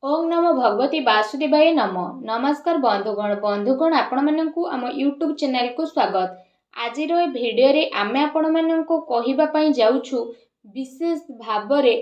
ओम नमो भगवती वासुदेवाय नमो। नमस्कार बंधुगण आपण मानकु आम यूट्यूब चैनल को स्वागत। आज भिडियो रे आमे आपण मानकु कहिबा पई जाउछु विशेष भाबरे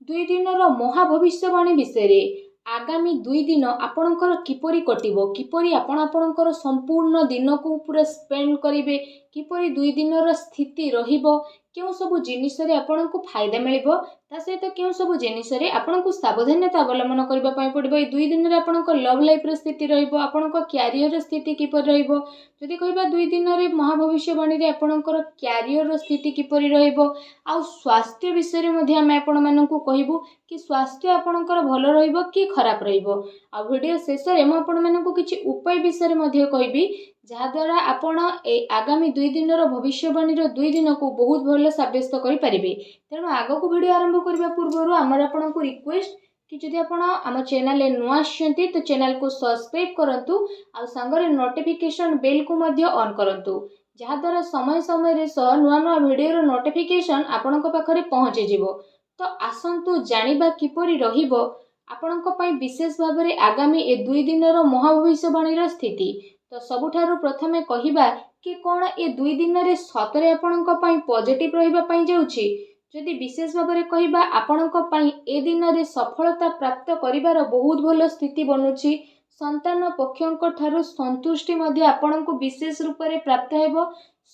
2 दिन महाभविष्यवाणी विषय। आगामी 2 दिन आपणकर किपरि कटिबो, किपरि आपणकर संपूर्ण दिन को पूरा स्पेंड करिवे, किपरि 2 दिन स्थिति रहिबो, केउ सब जिनिस रे आपणको फायदा मिलिबो, ता सहित केउ सब जिनिस रे आपणको सावधानता अवलंबन करबा पई पड़िबो। ए 2 दिन रे आपणको लव लाइफ रे स्थिति रहिबो, आपणको कैरियर रे स्थिति किपरि रहिबो। जदि कहबा 2 दिन रे महाभविष्यवाणी रे आपणकर कैरियर रो स्थिति किपरि रहिबो, आ स्वास्थ्य विषय रे मध्ये हम आपण मानकु कहिबो कि स्वास्थ्य आपणकर भलो रहिबो कि खराब रहिबो। आ वीडियो शेष रे म आपण मानकु किछि उपाय विषय रे मध्ये कहिबी, जहा द्वारा आपण ए आगामी 2 दिन रो भविष्यवाणी रो 2 दिन को बहुत भलो साब्यस्त करि परिबे। तेणु आगो को वीडियो आरंभ करबा पूर्वरु हमर आपणकु रिक्वेस्ट कि जदि आपण आम चैनल रे नुआ आछंती तो चैनल को सब्सक्राइब करंतु, आ संगरे नोटिफिकेशन बेल को मध्ये ऑन करंतु, जहा द्वारा समय समय रे नुआ नुआ वीडियो रो नोटिफिकेशन आपणक पाखरे पहुंची जिवो। तो आसंतु जानिबा किपरि रहिबो आपणक पई विशेष भाबरे आगामी ए 2 दिन रो महाभविष्यवाणी रो स्थिति। तो सबुठारु प्रथमे कहिबा कि कोन ए 2 दिन रे सतरे आपणक पई पॉजिटिव रहिबा पई जाउछि। जदि विशेष भाबरे कहिबा आपणक पई ए दिन रे सफलता प्राप्त करिवार बहुत भलो स्थिति बनुछि। संतान पक्षक ठारु संतुष्टि मध्ये आपणको विशेष रूप रे प्राप्त हेबो।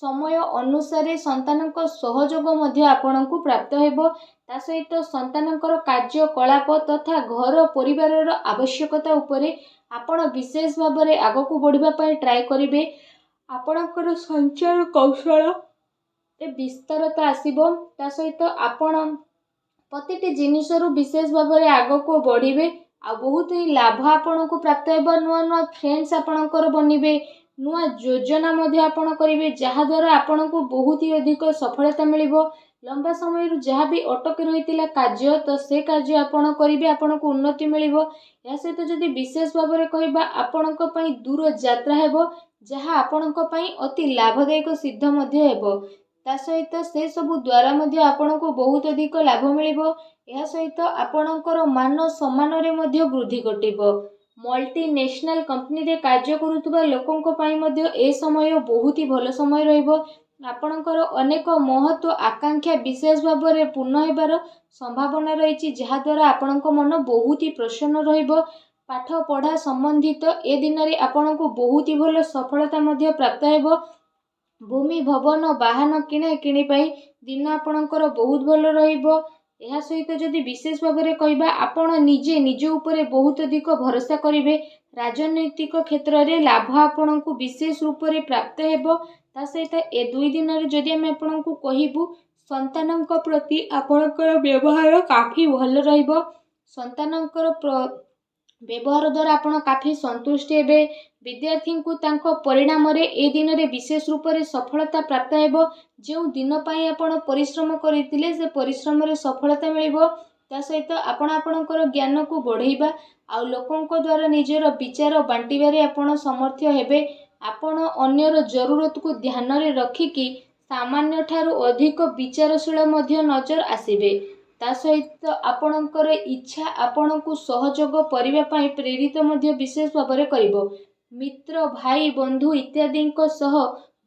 समय अनुसार संतानक सहयोग मध्ये आपणको प्राप्त हेबो। ता सहित संतानकर कार्यकलाप तथा घर परिवार आवश्यकता उपरे आपण विशेष भाबरे आगको बढ़िबा पई ट्राई करिवे। आपणकर संचार कौशल विस्तारता आसीबो। ता सहित आपण प्रतिटी जिनिसरु विशेष भाबरे आगको बढ़िबे। आ बहुत ही लाभ आपणको प्राप्त हेबो। नुआ नुआ फ्रेंड्स आपणकर बनिबे, नुआ योजना मध्ये आपण करिवे, जहा द्वारा आपणको बहुत ही अधिक सफलता मिलिबो। लंबा समय जहाँ भी अटक रही कार्य तो से कार्य आपण करिवे, आपणको उन्नति मिलिबो। या सहित जदि विशेष भाबरे कहिबा आपणक पई दूर यात्रा हेबो, जहाँ आपणक पई अति लाभदायक सिद्ध मध्ये हेबो। ता सहित से सबु द्वारा मध्ये आपणको बहुत अधिक लाभ मिलिबो। या सहित आपणकर मान सम्मान रे मध्ये वृद्धि घटिबो। मल्टीनेशनल कंपनी रे कार्य करुतबा लोकंक पई मध्ये ए समय बहुत ही भलो समय रहिबो। आपणकर अनेक महत्व आकांक्षा विशेष भाबरे पूर्ण हेबार संभावना रही, जहा द्वारा आपणक मन बहुत ही प्रसन्न रहिबो। पाठ पढ़ा संबंधित ए दिन रे आपणको बहुत ही भलो सफलता मध्ये प्राप्त हेबो। भूमि भवन वाहन किणे किणी पाई दिन आपणकर बहुत भलो रहिबो। एहा सहित जदि विशेष भाबरे कहिबा आपण निजे निज उपरे बहुत अधिक भरोसा करिवे। राजनैतिक क्षेत्र रे लाभ आपणको विशेष रूप रे प्राप्त हेबो। ता सहित ए 2 दिन रे जदि हम आपणको कहिबु संतानक प्रति आपणकर व्यवहार काफी भलो रहिबो। संतानकर व्यवहार द्वारा आपण काफी संतुष्ट हेबे। विद्यार्थी को तांको परिणाम रे ए दिन रे विशेष रूप रे सफलता प्राप्त हेबो। जो दिन पाई आपण परिश्रम करितिले से परिश्रम रे सफलता मिलिबो। ता सहित आपण आपणकर ज्ञान को बढ़ाइबा आ लोकंक द्वारा निजर विचार बांटिबारे आपण समर्थ हेबे। आपण अन्यर जरूरत को ध्यान रे रखिकी सामान्य ठारू अधिक विचारशील मध्ये नजर आसीबे। ता सहित आपणकर इच्छा आपणको सहयोग करिबा पई प्रेरित मध्ये विशेष भाबरे करिवो। मित्र भाई बंधु इत्यादि सह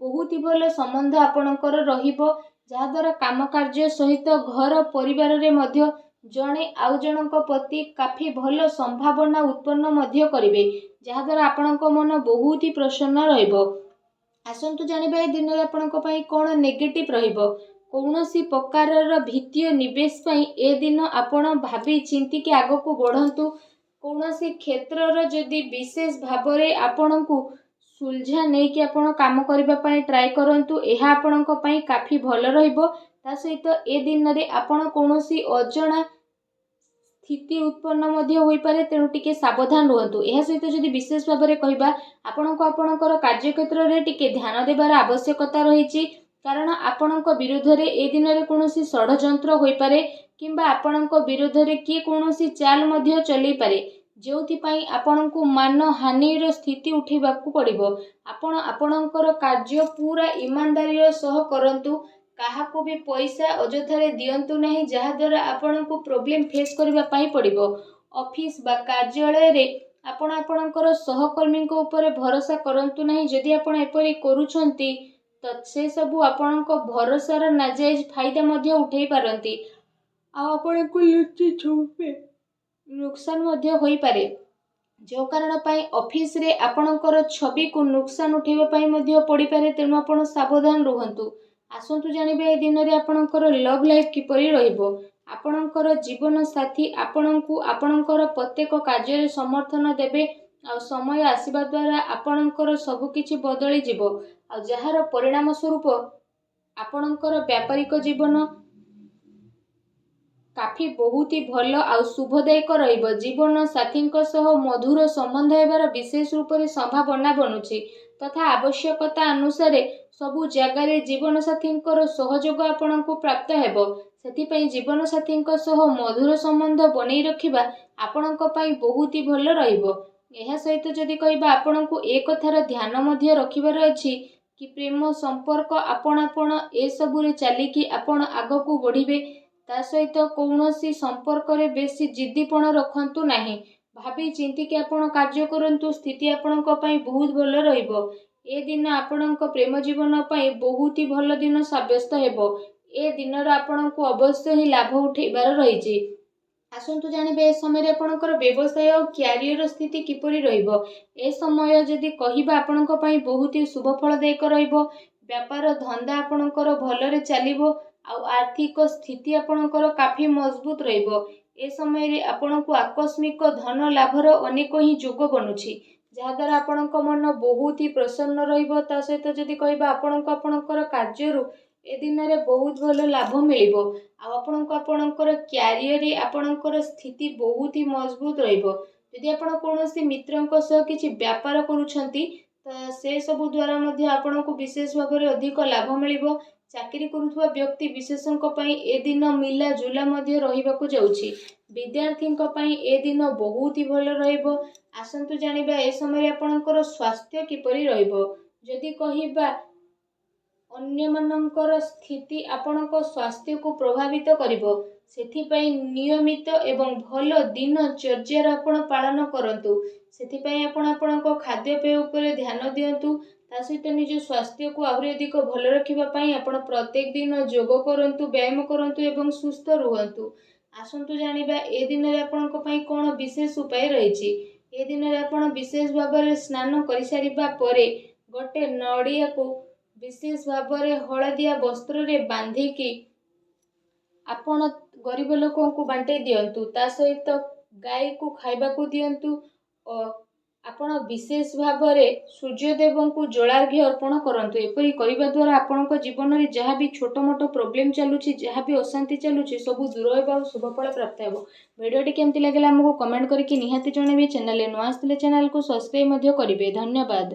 बहुत ही भलो संबंध आपणकर रहिबो, जहा द्वारा काम कार्य सहित घर परिवार रे मध्ये जणे आउ जनक प्रति काफी भलो संभावना उत्पन्न मध्ये करिवे, जहा द्वारा आपणक मन बहुत ही प्रसन्न रहिबो। आसंतु जानिबा ए दिन रे आपणक पई कोन नेगेटिव रहिबो। कौनसी प्रकार वित्तीय निवेश पई ए दिन आपण भाबी चिंती के आगो को बढ़ंतु। कौनसी क्षेत्र जदि विशेष भाबरे आपणको सुलझा नहीं कि आपण काम करबा पई ट्राई करंतु, एहा आपणक पई काफी भलो रहिबो। ता सहित ए दिन रे आपण कौनसी अजणा स्थिति उत्पन्न मध्ये होई पारे, तेणु टिके सावधान रहतु। एहा सहित जदि विशेष भाबरे कहिबा आपणको आपणकर कार्य क्षेत्र रे टिके ध्यान देबार आवश्यकता रहिछि, कारण आपणक विरुद्ध रे ए दिन रे कौनसी षडयंत्र होई पारे, किंबा आपणक विरुद्ध रे किए कौनसी चाल मध्ये चली पारे, जोथि पई आपणको मान हानि रो स्थिति उठेबाकू पड़िबो। आपण आपणकर कार्य पूरा ईमानदारी सह करंतु, କାହାକୁ ବି ପଇସା ଅଯଥାରେ ଦିଅନ୍ତୁ ନାହିଁ, ଯାହାଦ୍ୱାରା ଆପଣଙ୍କୁ ପ୍ରୋବ୍ଲେମ୍ ଫେସ୍ କରିବା ପାଇଁ ପଡ଼ିବ। ଅଫିସ୍ ବା କାର୍ଯ୍ୟାଳୟରେ ଆପଣ ଆପଣଙ୍କର ସହକର୍ମୀଙ୍କ ଉପରେ ଭରସା କରନ୍ତୁ ନାହିଁ। ଯଦି ଆପଣ ଏପରି କରୁଛନ୍ତି ତ ସେସବୁ ଆପଣଙ୍କ ଭରସାର ନାଜାଇଜ ଫାଇଦା ମଧ୍ୟ ଉଠାଇ ପାରନ୍ତି, ଆଉ ଆପଣଙ୍କୁ ଲୁଚି ଛୁପି ନୁକସାନ ମଧ୍ୟ ହୋଇପାରେ, ଯେଉଁ କାରଣ ପାଇଁ ଅଫିସରେ ଆପଣଙ୍କର ଛବିକୁ ନୁକସାନ ଉଠାଇବା ପାଇଁ ମଧ୍ୟ ପଡ଼ିପାରେ। ତେଣୁ ଆପଣ ସାବଧାନ ରୁହନ୍ତୁ। ଆସନ୍ତୁ ଜାଣିବା ଏ ଦିନରେ ଆପଣଙ୍କର ଲଭ୍ ଲାଇଫ୍ କିପରି ରହିବ। ଆପଣଙ୍କର ଜୀବନ ସାଥୀ ଆପଣଙ୍କୁ ଆପଣଙ୍କର ପ୍ରତ୍ୟେକ କାର୍ଯ୍ୟରେ ସମର୍ଥନ ଦେବେ, ଆଉ ସମୟ ଆସିବା ଦ୍ୱାରା ଆପଣଙ୍କର ସବୁକିଛି ବଦଳିଯିବ, ଆଉ ଯାହାର ପରିଣାମ ସ୍ୱରୂପ ଆପଣଙ୍କର ବ୍ୟାପାରିକ ଜୀବନ କାଫି ବହୁତ ଭଲ ଆଉ ଶୁଭଦାୟକ ରହିବ। ଜୀବନ ସାଥୀଙ୍କ ସହ ମଧୁର ସମ୍ବନ୍ଧ ହେବାର ବିଶେଷ ରୂପରେ ସମ୍ଭାବନା ବନୁଛି, ତଥା ଆବଶ୍ୟକତା ଅନୁସାରେ ସବୁ ଜାଗାରେ ଜୀବନସାଥୀଙ୍କର ସହଯୋଗ ଆପଣଙ୍କୁ ପ୍ରାପ୍ତ ହେବ। ସେଥିପାଇଁ ଜୀବନସାଥୀଙ୍କ ସହ ମଧୁର ସମ୍ବନ୍ଧ ବନେଇ ରଖିବା ଆପଣଙ୍କ ପାଇଁ ବହୁତ ଭଲ ରହିବ। ଏହା ସହିତ ଯଦି କହିବା, ଆପଣଙ୍କୁ ଏ କଥାର ଧ୍ୟାନ ମଧ୍ୟ ରଖିବାର ଅଛି କି ପ୍ରେମ ସମ୍ପର୍କ ଆପଣାପଣ ଏସବୁରେ ଚାଲିକି ଆପଣ ଆଗକୁ ବଢ଼ିବେ। ତା ସହିତ କୌଣସି ସମ୍ପର୍କରେ ବେଶୀ ଜିଦ୍ଦିପଣ ରଖନ୍ତୁ ନାହିଁ। ଭାବି ଚିନ୍ତିକି ଆପଣ କାର୍ଯ୍ୟ କରନ୍ତୁ। ସ୍ଥିତି ଆପଣଙ୍କ ପାଇଁ ବହୁତ ଭଲ ରହିବ। ଏ ଦିନ ଆପଣଙ୍କ ପ୍ରେମ ଜୀବନ ପାଇଁ ବହୁତ ଭଲ ଦିନ ସାବ୍ୟସ୍ତ ହେବ। ଏ ଦିନର ଆପଣଙ୍କୁ ଅବଶ୍ୟ ହିଁ ଲାଭ ଉଠାଇବାର ରହିଛି। ଆସନ୍ତୁ ଜାଣିବେ ଏ ସମୟରେ ଆପଣଙ୍କର ବ୍ୟବସାୟ ଓ କ୍ୟାରିୟର ସ୍ଥିତି କିପରି ରହିବ। ଏ ସମୟ ଯଦି କହିବା ଆପଣଙ୍କ ପାଇଁ ବହୁତ ଶୁଭଫଳଦାୟକ ରହିବ। ବ୍ୟାପାର ଧନ୍ଦା ଆପଣଙ୍କର ଭଲରେ ଚାଲିବ, ଆଉ ଆର୍ଥିକ ସ୍ଥିତି ଆପଣଙ୍କର କାଫି ମଜବୁତ ରହିବ। ଏ ସମୟରେ ଆପଣଙ୍କୁ ଆକସ୍ମିକ ଧନ ଲାଭର ଅନେକ ହିଁ ଯୋଗ ବନୁଛି, ଯାହାଦ୍ୱାରା ଆପଣଙ୍କ ମନ ବହୁତ ହି ପ୍ରସନ୍ନ ରହିବ। ତା ସହିତ ଯଦି କହିବା, ଆପଣଙ୍କୁ ଆପଣଙ୍କର କାର୍ଯ୍ୟରୁ ଏ ଦିନରେ ବହୁତ ଭଲ ଲାଭ ମିଳିବ, ଆଉ ଆପଣଙ୍କୁ ଆପଣଙ୍କର କ୍ୟାରିୟରରେ ଆପଣଙ୍କର ସ୍ଥିତି ବହୁତ ହି ମଜବୁତ ରହିବ। ଯଦି ଆପଣ କୌଣସି ମିତ୍ରଙ୍କ ସହ କିଛି ବ୍ୟାପାର କରୁଛନ୍ତି ତ ସେସବୁ ଦ୍ୱାରା ମଧ୍ୟ ଆପଣଙ୍କୁ ବିଶେଷ ଭାବରେ ଅଧିକ ଲାଭ ମିଳିବ। ଚାକିରି କରୁଥିବା ବ୍ୟକ୍ତି ବିଶେଷଙ୍କ ପାଇଁ ଏ ଦିନ ମିଲା ଜୁଲା ମଧ୍ୟ ରହିବାକୁ ଯାଉଛି। ବିଦ୍ୟାର୍ଥୀଙ୍କ ପାଇଁ ଏ ଦିନ ବହୁତ ହି ଭଲ ରହିବ। ଆସନ୍ତୁ ଜାଣିବା ଏ ସମୟରେ ଆପଣଙ୍କର ସ୍ୱାସ୍ଥ୍ୟ କିପରି ରହିବ। ଯଦି କହିବା, ଅନ୍ୟମାନଙ୍କର ସ୍ଥିତି ଆପଣଙ୍କ ସ୍ୱାସ୍ଥ୍ୟକୁ ପ୍ରଭାବିତ କରିବ। ସେଥିପାଇଁ ନିୟମିତ ଏବଂ ଭଲ ଦିନଚର୍ଯ୍ୟାର ଆପଣ ପାଳନ କରନ୍ତୁ। ସେଥିପାଇଁ ଆପଣ ଆପଣଙ୍କ ଖାଦ୍ୟପେୟ ଉପରେ ଧ୍ୟାନ ଦିଅନ୍ତୁ। ତା ସହିତ ନିଜ ସ୍ୱାସ୍ଥ୍ୟକୁ ଆହୁରି ଅଧିକ ଭଲ ରଖିବା ପାଇଁ ଆପଣ ପ୍ରତ୍ୟେକ ଦିନ ଯୋଗ କରନ୍ତୁ, ବ୍ୟାୟାମ କରନ୍ତୁ ଏବଂ ସୁସ୍ଥ ରୁହନ୍ତୁ। ଆସନ୍ତୁ ଜାଣିବା ଏ ଦିନରେ ଆପଣଙ୍କ ପାଇଁ କ'ଣ ବିଶେଷ ଉପାୟ ରହିଛି। ଏ ଦିନରେ ଆପଣ ବିଶେଷ ଭାବରେ ସ୍ନାନ କରିସାରିବା ପରେ ଗୋଟେ ନଡ଼ିଆକୁ ବିଶେଷ ଭାବରେ ହଳଦିଆ ବସ୍ତ୍ରରେ ବାନ୍ଧିକି ଆପଣ ଗରିବ ଲୋକଙ୍କୁ ବାଣ୍ଟେଇ ଦିଅନ୍ତୁ। ତା ସହିତ ଗାଈକୁ ଖାଇବାକୁ ଦିଅନ୍ତୁ ଓ ଆପଣ ବିଶେଷ ଭାବରେ ସୂର୍ଯ୍ୟଦେବଙ୍କୁ ଜଳାର୍ଘ୍ୟ ଅର୍ପଣ କରନ୍ତୁ। ଏପରି କରିବା ଦ୍ୱାରା ଆପଣଙ୍କ ଜୀବନରେ ଯାହା ବି ଛୋଟ ମୋଟ ପ୍ରୋବ୍ଲେମ୍ ଚାଲୁଛି, ଯାହା ବି ଅଶାନ୍ତି ଚାଲୁଛି, ସବୁ ଦୂର ହେବ ଆଉ ଶୁଭଫଳ ପ୍ରାପ୍ତ ହେବ। ଭିଡ଼ିଓଟି କେମିତି ଲାଗିଲା ଆମକୁ କମେଣ୍ଟ କରିକି ନିହାତି ଜଣାଇବେ। ଚ୍ୟାନେଲରେ ନୂଆ ଆସିଥିଲେ ଚ୍ୟାନେଲକୁ ସବସ୍କ୍ରାଇବ୍ ମଧ୍ୟ କରିବେ। ଧନ୍ୟବାଦ।